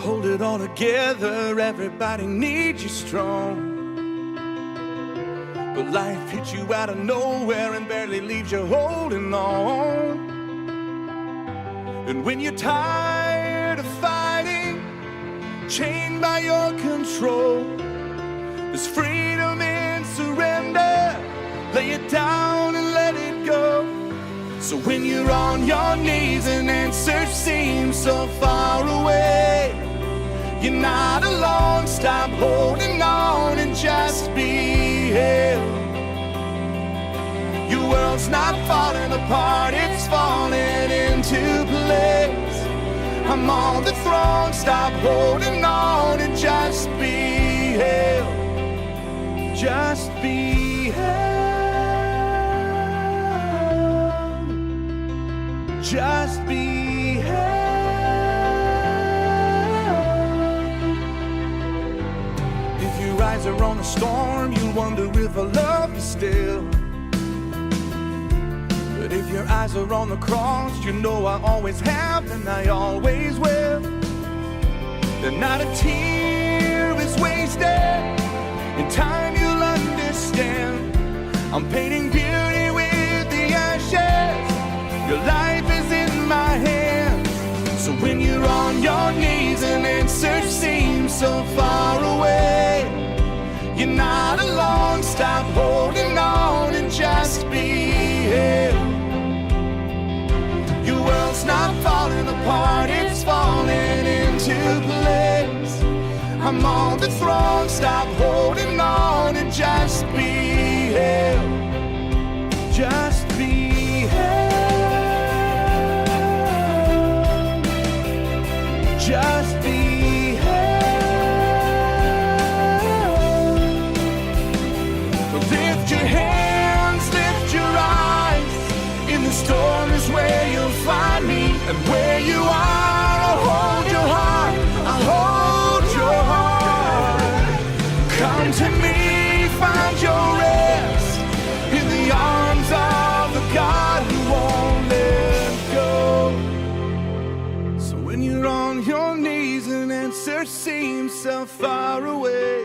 hold it all together. Everybody needs you strong. But life hits you out of nowhere and barely leaves you holding on. And when you're tired of fighting, chained by your control, there's freedom in surrender. Lay it down and let it go. So when you're on your knees and answers seem so far away, you're not alone. Stop holding on and just be held. Your world's not falling apart, it's falling into place. I'm on the throne. Stop holding on and just be held. Just be held. Just be held. If your eyes are on a storm, you'll wonder if I love you still. But if your eyes are on the cross, you know I always have and I always will. That not a tear is wasted. In time you'll understand. I'm painting beauty with the ashes. Your life is in my hands. So when you're on your knees and answers seem so far away, you're not alone. Stop holding on and just be held. Your world's not falling apart, it's falling into place. I'm on the throne. Stop holding on and just be held. Just be held. Just be held. Lift your hands, lift your eyes. In the storm is where you'll find me. And where you are, I'll hold your heart. I'll hold your heart. Come to me, find your rest in the arms of the God who won't let go. So when you're on your knees and answers seem so far away,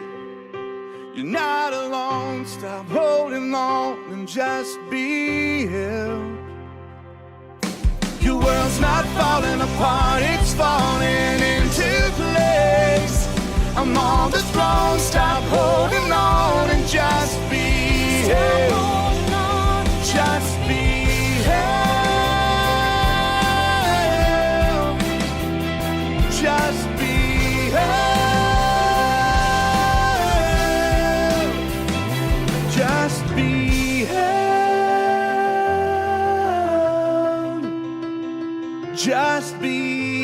you're not alone. Stop holding on and just be held. Your world's not falling apart, it's falling into place. I'm on the throne. Stop holding on and just be held. Just be held. Just be held. Just be held. Just be